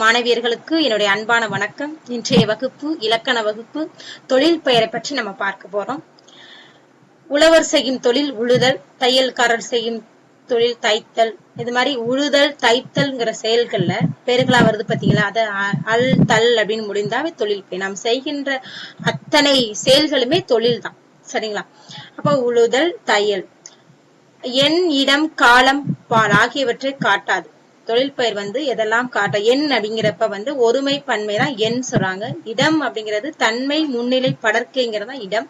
மாணவியர்களுக்கு என்னுடைய அன்பான வணக்கம். இன்றைய வகுப்பு இலக்கண வகுப்பு. தொழில் பெயரை பற்றி நம்ம பார்க்க போறோம். உழவர் செய்யும் தொழில் உழுதல், தையல்காரர் செய்யும் தொழில் தைத்தல். இது மாதிரி உழுதல் தைத்தல்ங்கிற செயல்கள்ல பெயர்களா வருது பாத்தீங்களா? அத அல் தல் அப்படின்னு முடிந்தாவே தொழில் பெயர். நாம் செய்கின்ற அத்தனை செயல்களுமே தொழில் தான். சரிங்களா? அப்ப உழுதல் தையல் எண் இடம் காலம் பால் ஆகியவற்றை காட்டாது. தொழில் பெயர் எதெல்லாம் காட்ட எண் அப்படிங்கிறப்ப ஒருமை பன்மை தான் எண் சொல்றாங்க. இடம் அப்படிங்கிறது தன்மை முன்னிலை படர்க்கைங்கிறதா இடம்.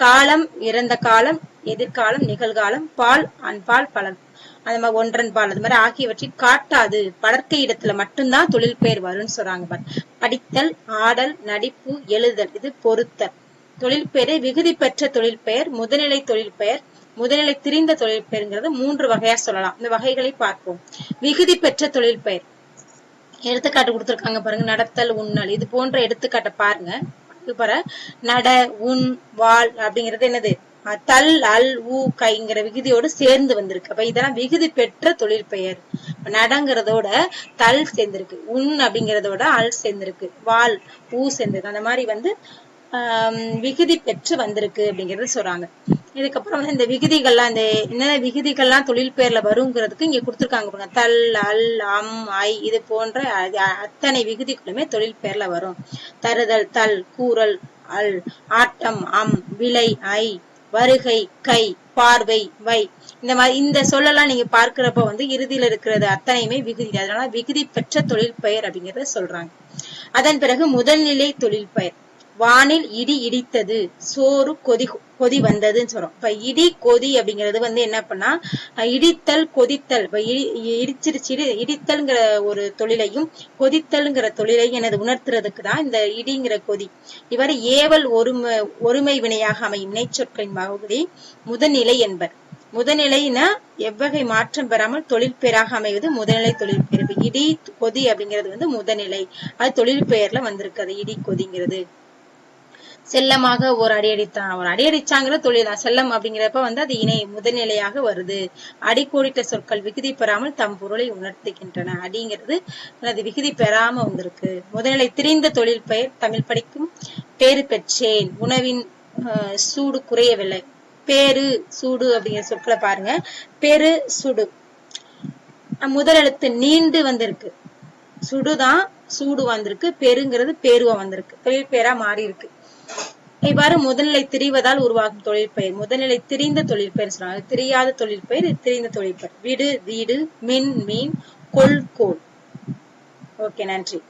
காலம் இறந்த காலம், எதிர்காலம், நிகழ்காலம், பால் அன்பால் பலன், அந்த மாதிரி ஒன்றன் பால், அது மாதிரி ஆகியவற்றை காட்டாது. படர்க்கை இடத்துல மட்டும்தான் தொழில் பெயர் வரும்னு சொல்றாங்க. படித்தல், ஆடல், நடிப்பு, எழுதல், இது பொருத்தல். தொழில் பெயரை விகுதி பெற்ற தொழில் பெயர், முதுநிலை தொழில் பெயர், முதுநிலை திரிந்த தொழில் பெயர்ங்கிறது 3 வகையா சொல்லலாம். இந்த வகைகளை பார்ப்போம். விகுதி பெற்ற தொழில் பெயர் எடுத்துக்காட்டு கொடுத்திருக்காங்க பாருங்க. நடத்தல், உண்ணல், இது போன்ற எடுத்துக்காட்டை பாருங்க. நட, உன், வாழ் அப்படிங்கிறது என்னது? தல், அல், ஊ, கைங்கிற விகுதியோடு சேர்ந்து வந்திருக்கு. அப்ப இதெல்லாம் விகுதி பெற்ற தொழில் பெயர். நடங்கிறதோட தல் சேர்ந்திருக்கு, உன் அப்படிங்கறதோட அல் சேர்ந்திருக்கு, வாழ், ஊ சேர்ந்திருக்கு. அந்த மாதிரி விகுதி பெற்று வந்திருக்கு அப்படிங்கறது சொல்றாங்க. இதுக்கப்புறம் இந்த விகுதிகள்லாம், இந்த என்னென்ன விகுதிகள்லாம் தொழில் பெயர்ல வருங்கிறதுக்கு இங்க கொடுத்துருக்காங்க பாருங்க. தல், அல், அம், ஐ, இது போன்ற அத்தனை விகுதிகளுமே தொழில் பெயர்ல வரும். தருதல், தல், கூறல், அல், ஆட்டம், அம், விலை, ஐ, வருகை, கை, பார்வை, வை, இந்த மாதிரி இந்த சொல்லலாம் நீங்க பார்க்கிறப்ப இறுதியில இருக்கிறது அத்தனையுமே விகுதி. அதனால விகுதி பெற்ற தொழில் பெயர் அப்படிங்கறத சொல்றாங்க. அதன் பிறகு முதல்நிலை தொழில் பெயர். வானில் இடி இடித்தது, சோறு கொதி வந்ததுன்னு சொல்றோம். இப்ப இடி கொதி அப்படிங்கிறது என்ன பண்ணா இடித்தல் கொதித்தல். இப்ப இடிச்சிருச்சு, இடித்தல்ங்கிற ஒரு தொழிலையும் கொதித்தல்ங்கிற தொழிலையும் எனது உணர்த்துறதுக்கு தான் இந்த இடிங்கிற கொதி. இவர் ஏவல் ஒருமை வினையாக அமையும் வினைச்சொற்களின் வகுதி முதல்நிலை என்பர். முதல்நிலைனா எவ்வகை மாற்றம் பெறாமல் தொழில் பெயராக அமைவது முதல்நிலை தொழில் பெயர். இடி கொதி அப்படிங்கிறது முதல்நிலை, அது தொழில் பெயர்ல வந்திருக்கு. அது இடி கொதிங்கிறது. செல்லமாக ஒரு அடி அடித்தான், ஒரு அடி அடிச்சாங்கிற தொழில் தான். செல்லம் அப்படிங்கிறப்ப அது இணை முதல்நிலையாக வருது. அடி கோடிட்ட சொற்கள் விகுதி பெறாமல் தம் பொருளை உணர்த்துகின்றன. அடிங்கிறது அது விகுதி பெறாம வந்திருக்கு. முதல்நிலை திரிந்த தொழில் பெயர். தமிழ் படிக்கும் பேரு பெற்றேன், உணவின் சூடு குறையவில்லை. பேரு சூடு அப்படிங்கிற சொற்களை பாருங்க. பெரு சுடு, முதல் எழுத்து நீண்டு வந்திருக்கு. சுடுதான் சூடு வந்திருக்கு, பெருங்கிறது பேருவா வந்திருக்கு, தொழில் பெயரா மாறி இருக்கு. இவ்வாறு முதல்நிலை திரிவதால் உருவாகும் தொழில் பெயர் முதல்நிலை திரிந்த தொழில் பெயர் சொல்றாங்க. திரியாத தொழில் பெயர், திரிந்த தொழில் பெயர். விடு வீடு, மின் மீன், கொள் கோல். ஓகே, நன்றி.